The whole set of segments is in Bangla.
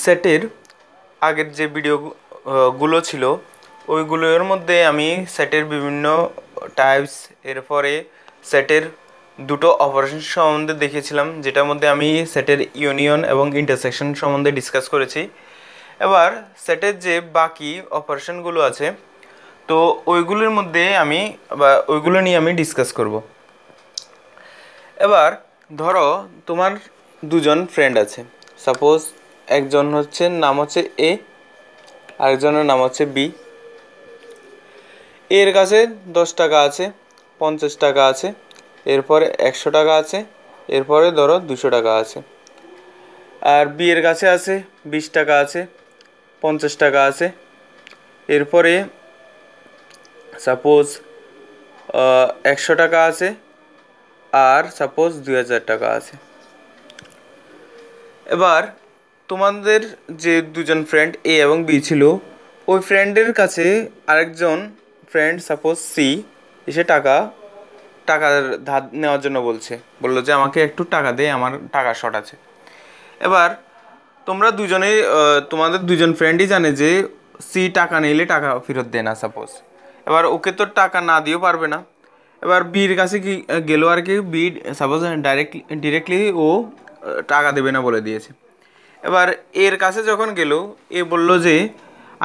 সেটের আগের যে ভিডিও গুলো ছিল ওইগুলোর মধ্যে আমি সেটের বিভিন্ন টাইপস এরপরে সেটের দুটো অপারেশন সম্বন্ধে দেখেছিলাম, যেটার মধ্যে আমি সেটের ইউনিয়ন এবং ইন্টারসেকশন সম্বন্ধে ডিসকাস করেছি। এবার সেটের যে বাকি অপারেশনগুলো আছে তো ওইগুলোর মধ্যে ওইগুলো নিয়ে আমি ডিসকাস করব। এবার ধরো তোমার দুজন ফ্রেন্ড আছে, সাপোজ একজন নাম হচ্ছে এ, আরেকজনের নাম হচ্ছে বি। এর কাছে 10 টাকা আছে, 50 টাকা আছে, এরপরে 100 টাকা আছে, এরপরে ধরো 200 টাকা আছে। আর বি এর কাছে আছে 20 টাকা আছে, 50 টাকা আছে, এরপরে সাপোজ 100 টাকা আছে, আর সাপোজ 2000 টাকা আছে। এবার তোমাদের যে দুজন ফ্রেন্ড এ এবং বি ছিল, ওই ফ্রেন্ডের কাছে আরেকজন ফ্রেন্ড সাপোজ সি এসে টাকা ধার নেওয়ার জন্য বললো যে আমাকে একটু টাকা দে, আমার টাকা শর্ট আছে। এবার তোমরা দুজনেই তোমাদের দুজন ফ্রেন্ডই জানে যে সি টাকা নিলে টাকা ফেরত দেয় না সাপোজ। এবার ওকে তো টাকা না দিয়েও পারবে না। এবার বির কাছে কি গেল আর কি, বি সাপোজ ডিরেক্টলি ও টাকা দেবে না বলে দিয়েছে। এবার এর কাছে যখন গেল, এ বলল যে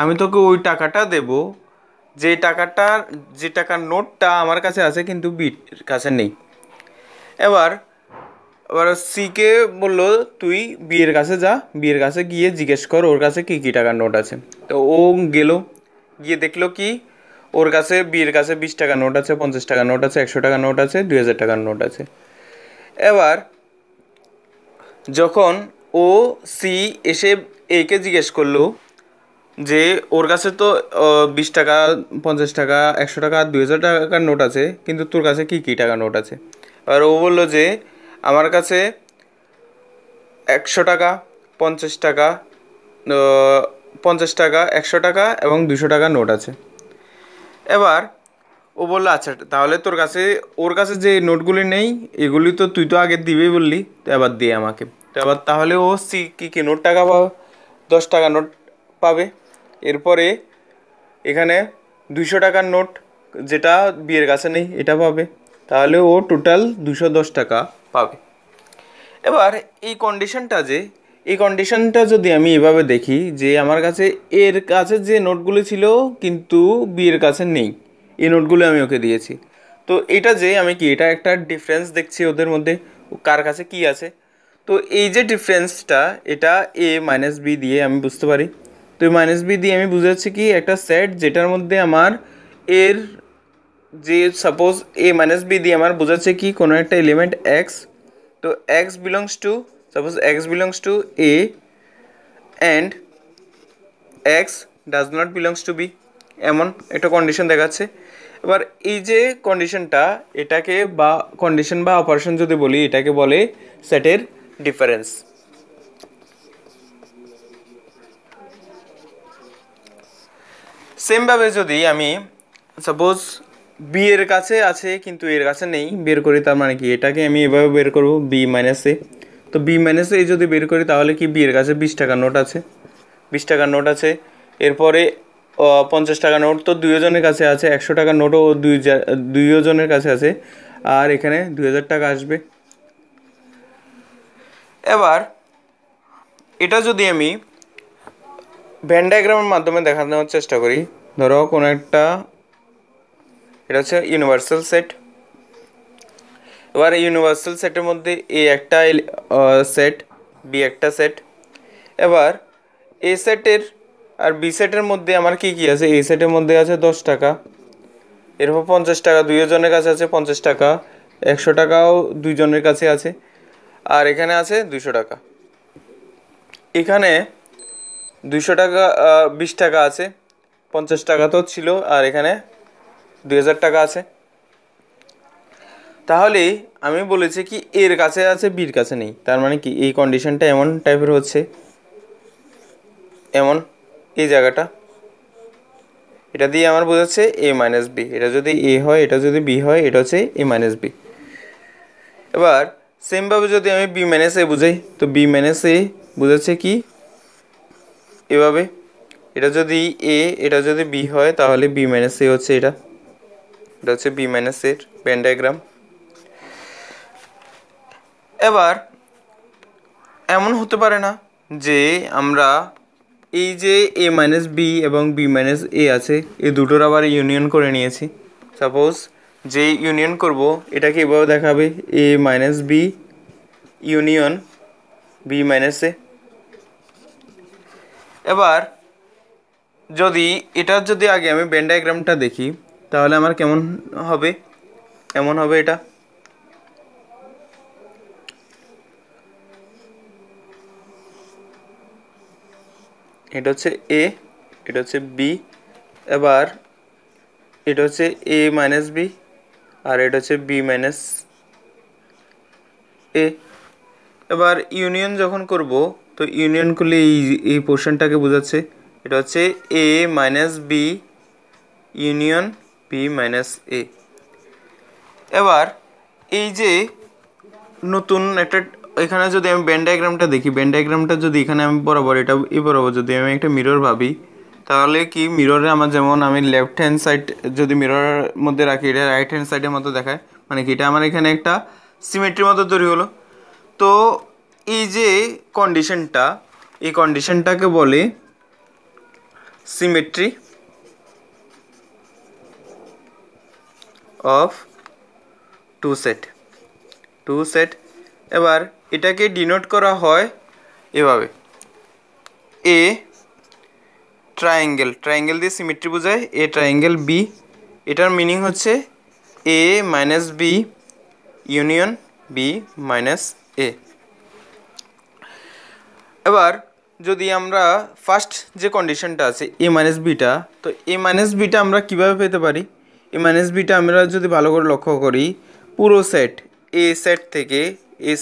আমি তোকে ওই টাকাটা দেব যে টাকার নোটটা আমার কাছে আছে কিন্তু বির কাছে নেই। এবার সিকে বললো তুই বিয়ের কাছে যা, বিয়ের কাছে গিয়ে জিজ্ঞেস কর ওর কাছে কী কী টাকার নোট আছে। তো ও গেল, গিয়ে দেখলো কি ওর কাছে বিয়ের কাছে 20 টাকার নোট আছে, 50 টাকার নোট আছে, 100 টাকার নোট আছে, 2000 টাকার নোট আছে। এবার যখন ও সি এসে একে জিজ্ঞেস করলো যে ওর কাছে তো 20 টাকা, 50 টাকা, 100 টাকা আর 2000 টাকার নোট আছে, কিন্তু তোর কাছে কী কী টাকার নোট আছে। আর ও বললো যে আমার কাছে 100 টাকা, 50 টাকা, 50 টাকা, 100 টাকা এবং 200 টাকার নোট আছে। এবার ও বললো আচ্ছা তাহলে ওর কাছে যে নোটগুলি নেই এগুলি তো তুই তো আগে দিবেই বললি, তো এবার দিয়ে আমাকে। তো এবার তাহলে ও সি কী নোট টাকা পাবে, 10 টাকা নোট পাবে। এরপরে এখানে 200 টাকার নোট যেটা বিয়ের কাছে নেই এটা পাবে, তাহলে ও টোটাল 210 টাকা পাবে। এবার এই কন্ডিশনটা যদি আমি এভাবে দেখি যে আমার কাছে এর কাছে যে নোটগুলো ছিল কিন্তু বিয়ের কাছে নেই, এই নোটগুলো আমি ওকে দিয়েছি। তো এটা যে আমি এটা একটা ডিফারেন্স দেখছি ওদের মধ্যে, কার কাছে কি আছে। তো এই যে ডিফারেন্সটা এটা এ মাইনাস বি দিয়ে আমি বুঝতে পারি। তো মাইনাস বি দিয়ে আমি বুঝাচ্ছি কি একটা সেট যেটার মধ্যে আমার এর যে সাপোজ এ মাইনাস বি দিয়ে আমার বোঝাচ্ছে কি কোনো একটা এলিমেন্ট এক্স, তো x belongs to a and x does not belongs to b, এমন একটা কন্ডিশন দেখাচ্ছে। এবার এই যে কন্ডিশনটা এটাকে বা কন্ডিশন বা অপারেশন যদি বলি এটাকে বলে সেটের ডিফারেন্স। সেমভাবে যদি আমি সাপোজ বি এর কাছে আছে কিন্তু এর কাছে নেই বের করি, তার মানে কি এটাকে আমি এভাবে বের করবো বি মাইনাস এ। তো বি মাইনাস এ যদি বের করি তাহলে কি বি এর কাছে 20 টাকার নোট আছে, 20 টাকার নোট আছে। এরপরে 50 টাকার নোট তো দুইজনের কাছে আছে, 100 টাকার নোটও দুইজনের কাছে আছে, আর এখানে 2000 টাকা আসবে। এবার এটা যদি আমি ভেন ডায়াগ্রামের মাধ্যমে দেখানোর চেষ্টা করি, ধরো কোনো একটা এটা হচ্ছে ইউনিভার্সাল সেট। এবার ইউনিভার্সাল সেটের মধ্যে এ একটা সেট, বি একটা সেট। এবার এ সেটের আর বি সেটের মধ্যে আমার কি কি আছে, এ সেটের মধ্যে আছে 10 টাকা, এরপর 50 টাকা দুইজনের কাছে আছে, 50 টাকা, 100 টাকাও দুইজনের কাছে আছে, আর এখানে আছে 200 টাকা। এখানে 200 টাকা 20 টাকা আছে, 50 টাকা তো ছিল, আর এখানে 2000 টাকা আছে। তাহলে আমি বলেছি কি এর কাছে আছে বির কাছে নেই, তার মানে কি এই কন্ডিশনটা এমন টাইপের হচ্ছে, এমন এই জায়গাটা এটা দিয়ে আমার বোঝাচ্ছে এ মাইনাস বি, এটা যদি এ হয় এটা যদি বি হয় এটা হচ্ছে এ মাইনাস বি। এবার সেমভাবে যদি আমি বি মাইনাস এ বুঝাই, তো বি মাইনাস এ বোঝাচ্ছে কি এভাবে, এটা যদি এ, এটা যদি বি হয় তাহলে বি মাইনাস এ হচ্ছে এটা হচ্ছে বি মাইনাস এর ভেন ডায়াগ্রাম। এবার এমন হতে পারে না যে আমরা এই যে এ মাইনাস বি এবং বি মাইনাস এ আছে এই দুটোর আবার ইউনিয়ন করে নিয়েছি। সাপোজ যে ইউনিয়ন করব এটাকে এভাবে দেখাবে A minus B union B minus A. এবার যদি এটার যদি আগে আমি ভেন ডায়াগ্রামটা দেখি তাহলে আমার কেমন হবে, এমন হবে এটা। এটা হচ্ছে এ, এটা হচ্ছে বি, এবার এটা হচ্ছে এ মাইনাস বি আর এটা হচ্ছে বি মাইনাস এ। এবার ইউনিয়ন যখন করব তো ইউনিয়ন করলে এই পোর্শনটাকে বোঝাচ্ছে, এটা হচ্ছে A minus B union B minus A. এবার এই যে নতুন একটা এখানে যদি আমি ভেন ডায়াগ্রামটা দেখি, ভেন ডায়াগ্রামটা যদি এখানে আমি বরাবর এটা এই বরাবর যদি আমি একটা মিরর ভাবি তাহলে কি মিররে আমার যেমন আমি লেফট হ্যান্ড সাইড যদি মিররের মধ্যে রাখি এটা রাইট হ্যান্ড সাইডের মতো দেখায়, মানে কি এটা আমার এখানে একটা সিমেট্রির মতো তৈরি হলো। তো এই যে কন্ডিশনটা, এই কন্ডিশনটাকে বলে সিমেট্রি অফ টু সেট। এবার এটাকে ডিনোট করা হয় এভাবে এ ট্রায়াঙ্গেল দিয়ে সিমেট্রি বোঝায় এ ট্রায়াঙ্গেল বি। এটার মিনিং হচ্ছে A minus B union B minus A. এবার যদি আমরা ফার্স্ট যে কন্ডিশনটা আছে এ মাইনাস বিটা, তো এ মাইনাস বিটা আমরা কীভাবে পেতে পারি? এ মাইনাস বিটা আমরা যদি ভালো করে লক্ষ্য করি পুরো সেট এ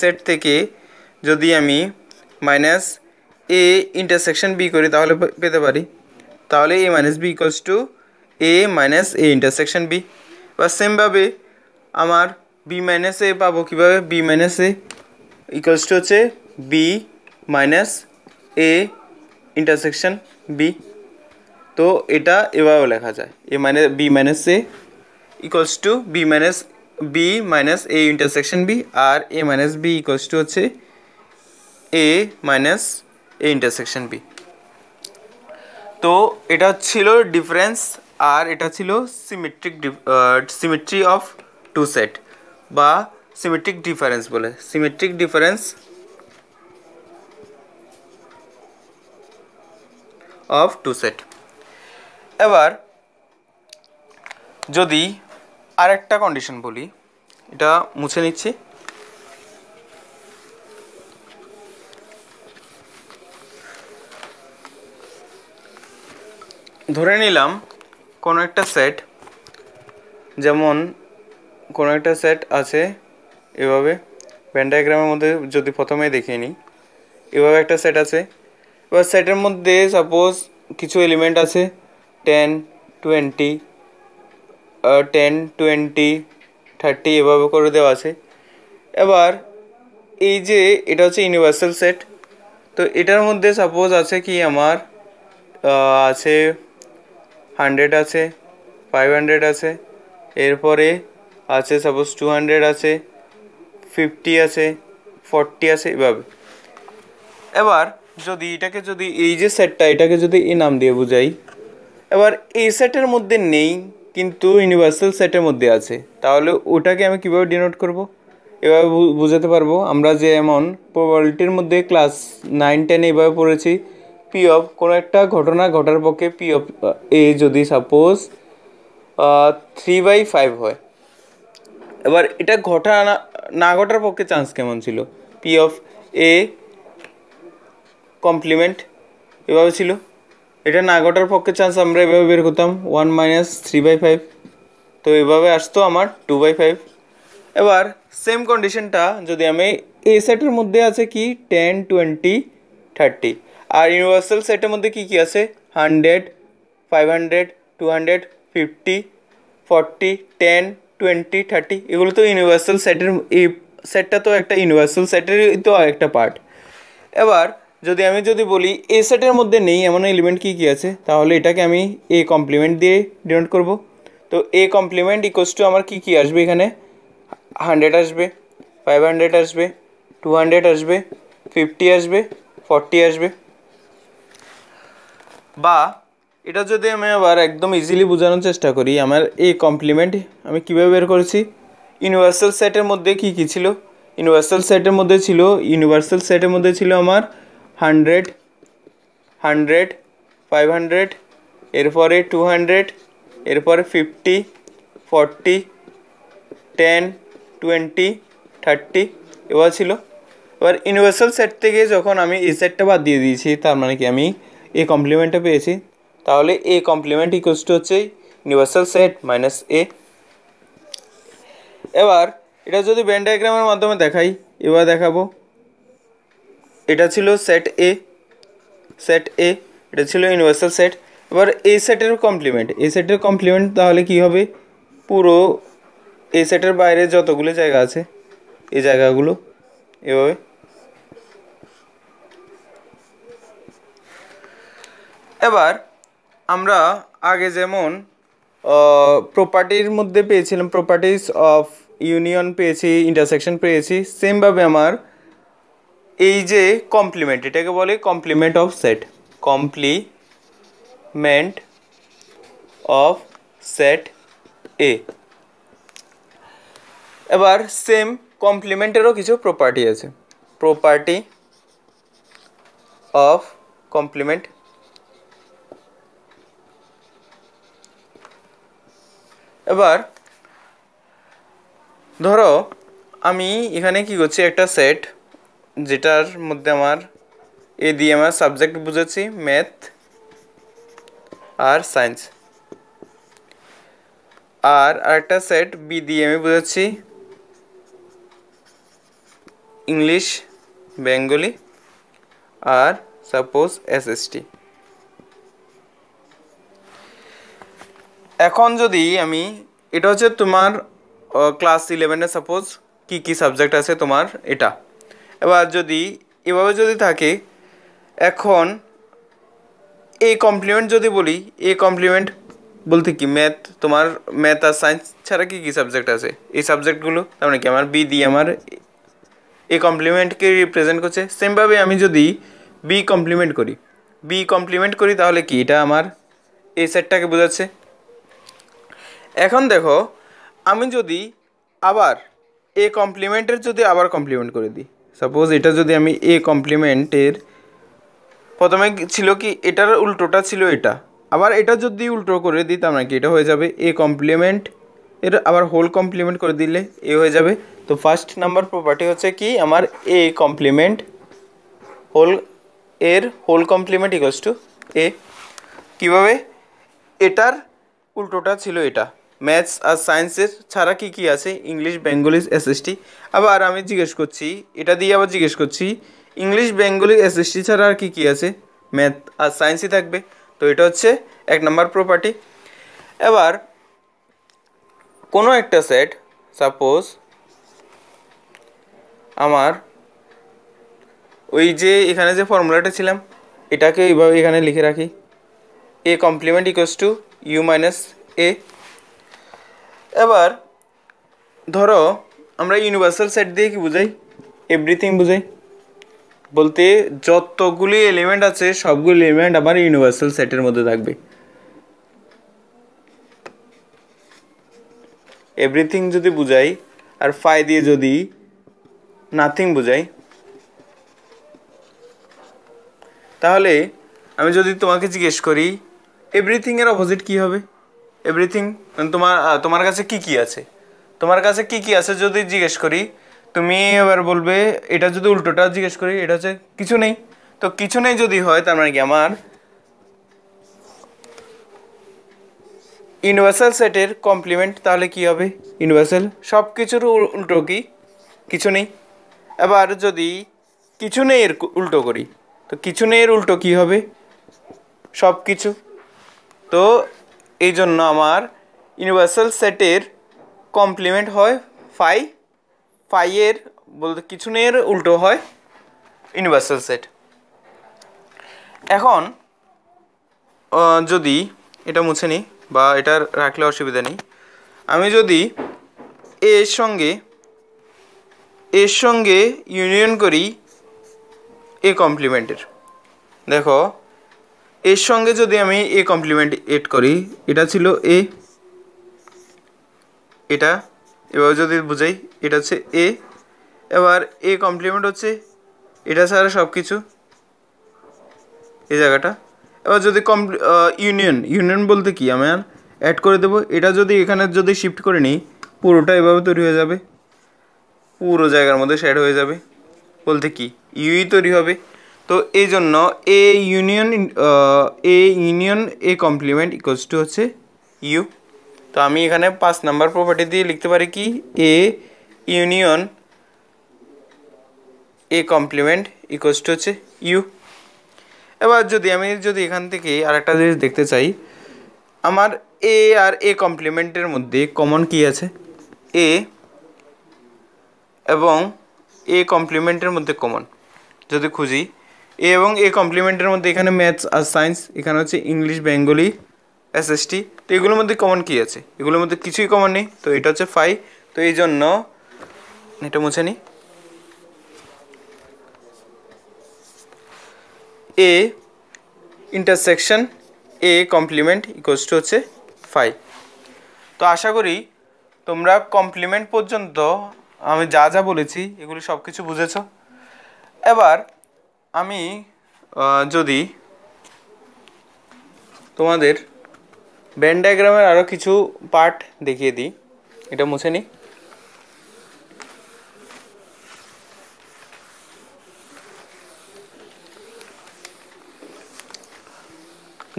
সেট থেকে যদি আমি মাইনাস এ ইন্টারসেকশন বি করি তাহলে পেতে পারি, তাহলে A minus B equals to A minus A intersection B. বা সেমভাবে আমার বি মাইনাস এ পাবো কীভাবে? B minus A equals to হচ্ছে B minus A intersection B. তো এটা এভাবে লেখা যায় A minus B minus A equals to B minus A intersection B, আর A minus B equals to হচ্ছে A minus A intersection B. তো এটা ছিল ডিফারেন্স আর এটা ছিল সিমেট্রি অফ টু সেট বা সিমেট্রিক ডিফারেন্স বলে, symmetric difference of two set. এবার যদি আরেকটা কন্ডিশন বলি, এটা মুছে নিচ্ছি। ধরে নিলাম কোনো একটা সেট, যেমন কোনো একটা সেট আছে এভাবে ভেন ডায়াগ্রামের মধ্যে যদি প্রথমে দেখিয়ে নিই, এভাবে একটা সেট আছে। এবার সেটের মধ্যে সাপোজ কিছু এলিমেন্ট আছে 10 20 30 এভাবে করে দেওয়া আছে। এবার এই যে এটা হচ্ছে ইউনিভার্সাল সেট, তো এটার মধ্যে সাপোজ আছে কি আমার আছে 100 আছে, 500 আছে, এরপরে আছে সাপোজ 200 আছে, 50 আছে, 40 আছে এভাবে। এবার যদি এটাকে যদি এই যে সেটটা এটাকে যদি এই নাম দিয়ে বুঝাই, এবার এই সেটের মধ্যে নেই কিন্তু ইউনিভার্সাল সেটের মধ্যে আছে, তাহলে ওটাকে আমি কীভাবে ডিনোট করব? এভাবে বুঝাতে পারবো আমরা যে এমন প্রবাবিলিটির মধ্যে ক্লাস 9-10 এভাবে পড়েছি, পি অফ কোনো একটা ঘটনা ঘটার পক্ষে পি অফ এ যদি সাপোজ 3/5 হয়, এবার এটা না ঘটার পক্ষে চান্স কেমন ছিল? পি অফ এ কমপ্লিমেন্ট এভাবে ছিল, এটা না ঘটার পক্ষে চান্স আমরা এভাবে বের করতাম 1 - 3/5, তো এভাবে আসতো আমার 2/5। এবার সেম কন্ডিশনটা যদি আমি এ সেটের মধ্যে আছে কি 10 20 30, আর ইউনিভার্সাল সেটের মধ্যে কি কি আছে 100 500 200 50 40 10 20 30, এগুলো তো ইউনিভার্সাল সেটের, এই সেটটা তো একটা ইউনিভার্সাল সেটেরই তো একটা পার্ট। এবার যদি বলি এ সেটের মধ্যে নেই এমন এলিমেন্ট কি আছে, তাহলে এটাকে আমি এ কমপ্লিমেন্ট দিয়ে ডিনোট করব। তো এ কমপ্লিমেন্ট ইকুয়ালস টু আমার কি আসবে, এখানে 100 আসবে, 500 আসবে, 200 আসবে, 50 আসবে, 40 আসবে। বা এটা যদি আমি আবার একদম ইজিলি বোঝানোর চেষ্টা করি, আমার এই কমপ্লিমেন্ট আমি কীভাবে বের করেছি, ইউনিভার্সাল সেটের মধ্যে কি ছিল, ইউনিভার্সাল সেটের মধ্যে ছিল আমার 100, 100, 500, এরপরে 200, এরপরে 50, 40, 10, 20, 30 এবার ছিল। এবার ইউনিভার্সাল সেট থেকে যখন আমি এই সেটটা বাদ দিয়ে দিয়েছি, তার মানে কি আমি এ কমপ্লিমেন্টটা পেয়েছি। তাহলে এ কমপ্লিমেন্ট ইকুয়ালস টু হচ্ছে ইউনিভার্সাল সেট মাইনাস এ। এবার এটা যদি ভেন ডায়াগ্রামের মাধ্যমে দেখাই, এবার দেখাবো এটা ছিল সেট এ, এটা ছিল ইউনিভার্সাল সেট। এবার এই সেটের কমপ্লিমেন্ট তাহলে কি হবে, পুরো এই সেটের বাইরে যতগুলো জায়গা আছে এই জায়গাগুলো এভাবে। এবার আমরা আগে যেমন প্রপার্টির মধ্যে পেয়েছিলাম, প্রপার্টিস অফ ইউনিয়ন পেয়েছি, ইন্টারসেকশন পেয়েছি, সেমভাবে আমার এই যে কমপ্লিমেন্ট, এটাকে বলে complement of set, complement of set A. এবার সেম কমপ্লিমেন্টেরও কিছু প্রপার্টি আছে, প্রপার্টি অফ কমপ্লিমেন্ট। এবার ধরো আমি এখানে কি করছি, একটা সেট যেটার মধ্যে আমার এ দিয়ে আমার সাবজেক্ট বুঝেছি ম্যাথ আর সায়েন্স, আর আরেকটা সেট বি দিয়ে আমি বুঝেছি English, Bengali are suppose SST. এখন যদি আমি, এটা হচ্ছে তোমার ক্লাস 11-এ সাপোজ কি সাবজেক্ট আছে তোমার এটা। এবার যদি এভাবে যদি থাকে, এখন এই কমপ্লিমেন্ট যদি বলি, এই কমপ্লিমেন্ট বলতে কি তোমার ম্যাথ আর সায়েন্স ছাড়া কি সাবজেক্ট আছে, এই সাবজেক্টগুলো, তার মানে কি আমার বি দিয়ে আমার এই কমপ্লিমেন্টকে রিপ্রেজেন্ট করছে। সেমভাবে আমি যদি বি কমপ্লিমেন্ট করি তাহলে কি এটা আমার এই সেটটাকে বোঝাচ্ছে। এখন দেখো আমি যদি আবার এ কমপ্লিমেন্টের যদি আবার কমপ্লিমেন্ট করে দিই, সাপোজ এটা যদি আমি এ কমপ্লিমেন্টের প্রথমে ছিল কি এটার উল্টোটা ছিল এটা, আবার এটা যদি উল্টো করে দিই তার মানে কি এটা হয়ে যাবে এ কমপ্লিমেন্ট এর আবার হোল কমপ্লিমেন্ট করে দিলে এ হয়ে যাবে। তো ফার্স্ট নাম্বার প্রপার্টি হচ্ছে কি আমার A complement whole complement equals to A. কীভাবে, এটার উল্টোটা ছিল এটা, ম্যাথস আর সায়েন্সের ছাড়া কি আছে ইংলিশ, বেঙ্গলি, এসএসটি। আবার আমি জিজ্ঞেস করছি, এটা দিয়ে আবার জিজ্ঞেস করছি ইংলিশ, বেঙ্গলি, এসএসটি ছাড়া আর কি আছে, ম্যাথ আর সায়েন্সই থাকবে। তো এটা হচ্ছে 1 নম্বর প্রপার্টি। এবার কোনো একটা সেট, সাপোজ আমার ওই যে এখানে যে ফর্মুলাটা ছিলাম এটাকে এইভাবে এখানে লিখে রাখি, A complement equals to U minus A. এবার ধরো আমরা ইউনিভার্সাল সেট দিয়ে কি বুঝাই, এভরিথিং বুঝাই, বলতে যতগুলি এলিমেন্ট আছে সবগুলি এলিমেন্ট আমার ইউনিভার্সাল সেটের মধ্যে থাকবে। এভরিথিং যদি বুঝাই আর ফাই দিয়ে যদি নাথিং বুঝাই, তাহলে আমি যদি তোমাকে জিজ্ঞেস করি এভরিথিংয়ের অপোজিট কী হবে, এভরিথিং তোমার কাছে কি আছে, তোমার কাছে কি আছে যদি জিজ্ঞেস করি, তুমি এবার বলবে, এটা যদি উল্টোটা জিজ্ঞেস করি এটা হচ্ছে কিছু নেই। তো কিছু নেই যদি হয় তার মানে কি আমার ইউনিভার্সাল সেটের কমপ্লিমেন্ট তাহলে কি হবে, ইউনিভার্সাল, সব কিছুর উল্টো কি কিছু নেই। এবার যদি কিছু নেই এর উল্টো করি, তো কিছু নেই এর উল্টো কি হবে, সব কিছু। তো এই জন্য আমার ইউনিভার্সাল সেটের কমপ্লিমেন্ট হয় ফাই এর বলতে কিছু নেই এর উল্টো হয় ইউনিভার্সাল সেট। এখন যদি এটা মুছে নিই বা এটা রাখলে অসুবিধা নেই, আমি যদি এর সঙ্গে ইউনিয়ন করি এ কমপ্লিমেন্টের, দেখো এর সঙ্গে যদি আমি এ কমপ্লিমেন্ট এড করি, এটা ছিল এ, এটা এবার যদি বুঝাই এটা হচ্ছে এ, এবার এ কমপ্লিমেন্ট হচ্ছে এটা ছাড়া সব কিছু এই জায়গাটা। এবার যদি ইউনিয়ন বলতে কি আমি আর অ্যাড করে দেবো, এটা যদি এখানে যদি শিফট করে নিই পুরোটা এভাবে তৈরি হয়ে যাবে, পুরো জায়গার মধ্যে শেড হয়ে যাবে, বলতে কি ইউই তৈরি হবে। তো এই জন্য a union a complement equals to হচ্ছে ইউ। তো আমি এখানে 5 নাম্বার প্রপার্টি দিয়ে লিখতে পারি কি a union a complement equals to হচ্ছে ইউ। এবার আমি যদি এখান থেকে আরেকটা জিনিস দেখতে চাই, আমার এ আর এ কমপ্লিমেন্টের মধ্যে কমন কি আছে, এ এবং এ কমপ্লিমেন্টের মধ্যে কমন যদি খুঁজি, এ এবং এ কমপ্লিমেন্টের মধ্যে এখানে ম্যাথস আর সায়েন্স, এখানে হচ্ছে ইংলিশ, বেঙ্গলি, এসএসটি। তো এগুলোর মধ্যে কমন কি আছে, এগুলোর মধ্যে কিছুই কমন নেই, তো এটা হচ্ছে 5। তো এই জন্য এটা মুছে নিই, a intersection a complement equals to হচ্ছে 5। তো আশা করি তোমরা কমপ্লিমেন্ট পর্যন্ত আমি যা যা বলেছি এগুলি সব কিছু বুঝেছ। এবার আমি যদি তোমাদের ভেন ডায়াগ্রামের আরও কিছু পার্ট দেখিয়ে দিই, এটা মুছে নিই।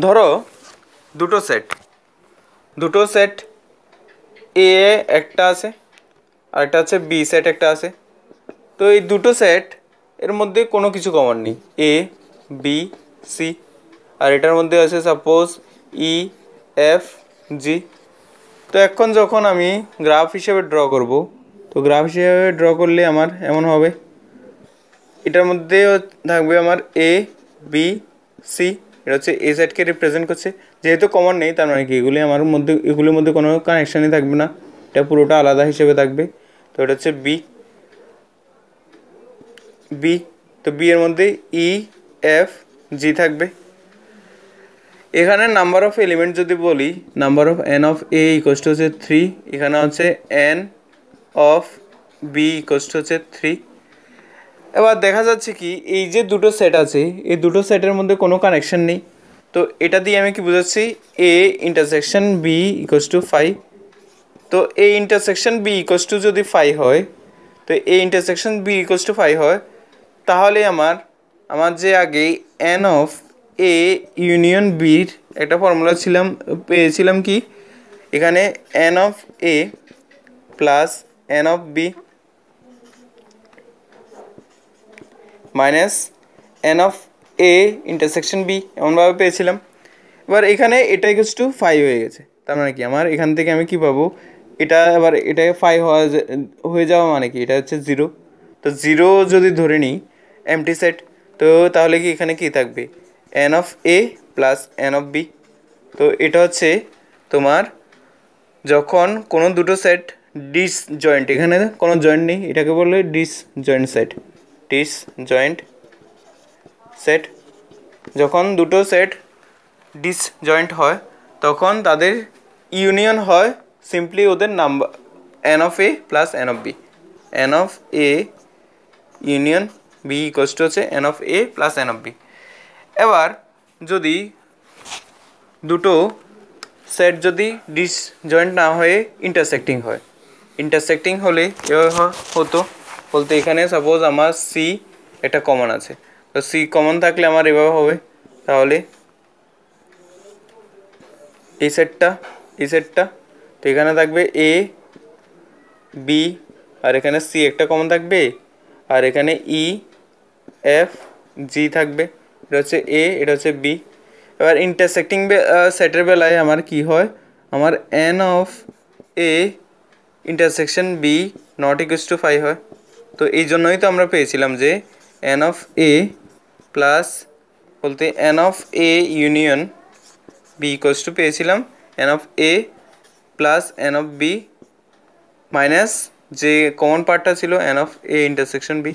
ধরো দুটো সেট এ একটা আছে আর একটা হচ্ছে বি সেট একটা আছে। তো এই দুটো সেট এর মধ্যে কোনো কিছু কমন নেই, এ বি সি, আর এটার মধ্যে আছে সাপোজ ই এফ জি। তো এখন যখন আমি গ্রাফ হিসেবে ড্র করব, তো গ্রাফ হিসেবে ড্র করলে আমার এমন হবে, এটার মধ্যে থাকবে আমার এ বি সি, এটা হচ্ছে এ সেটকে রিপ্রেজেন্ট করছে। যেহেতু কমন নেই তার মানে কি এগুলির মধ্যে কোনো কানেকশানই থাকবে না, এটা পুরোটা আলাদা হিসেবে থাকবে। তো এটা হচ্ছে বি, তো বি এর মধ্যে ই এফ জি থাকবে। এখানে নাম্বার অফ এলিমেন্ট যদি বলি, number of n of a equals to হচ্ছে 3, এখানে হচ্ছে n of b equals to হচ্ছে 3। এবার দেখা যাচ্ছে কি এই যে দুটো সেট আছে এই দুটো সেটের মধ্যে কোনো কানেকশন নেই, তো এটা দিয়ে আমি কি বুঝাচ্ছি, A intersection B equals to 5। তো A intersection B equals to যদি 5 হয়, তো A intersection B equals to 5 হয়, তাহলে আমার যে আগে এন অফ এ ইউনিয়ন বির একটা ফর্মুলা পেয়েছিলাম কি, এখানে n of A plus n of B minus n of A intersection b এমনভাবে পেয়েছিলাম। এবার এখানে এটা ইকুয়ালস টু 5 হয়ে গেছে, তার মানে কি আমার এখান থেকে আমি কি পাবো, এটাকে 5 হয়ে যাওয়া মানে কি, এটা হচ্ছে 0। তো 0 যদি ধরে নিই এমটি সেট, তো তাহলে কি এখানে কি থাকবে, n of A plus n of b. তো এটা হচ্ছে তোমার যখন কোনো দুটো সেট ডিসজয়েন্ট, এখানে কোনো জয়েন্ট নেই, এটাকে বললে ডিসজয়েন্ট সেট। যখন দুটো সেট ডিসজয়েন্ট হয় তখন তাদের ইউনিয়ন হয় সিম্পলি ওদের number n of A plus n of B, n of A union B equals to হচ্ছে n of A plus n of B. এবার যদি দুটো সেট যদি ডিসজয়েন্ট না হয়ে ইন্টারসেক্টিং হলে এভাবে হতো, বলতে এখানে সাপোজ আমার সি একটা কমন আছে, তো সি কমন থাকলে আমার এভাবে হবে, তাহলে এই সেটটা তো এখানে থাকবে এ বি আর এখানে সি একটা কমন থাকবে, আর এখানে ই এফ জি থাকবে, এটা হচ্ছে এ এটা হচ্ছে বি। এবার ইন্টারসেক্টিং সেটের বেলায় আমার কি হয়, আমার n of A intersection B not equals to 5 হয়। তো এই জন্যই তো আমরা পেয়েছিলাম যে এন অফ এ প্লাস বলতে n of A union B equals to পেয়েছিলাম n of A plus n of B minus যে কমন পার্টটা ছিল n of A intersection B.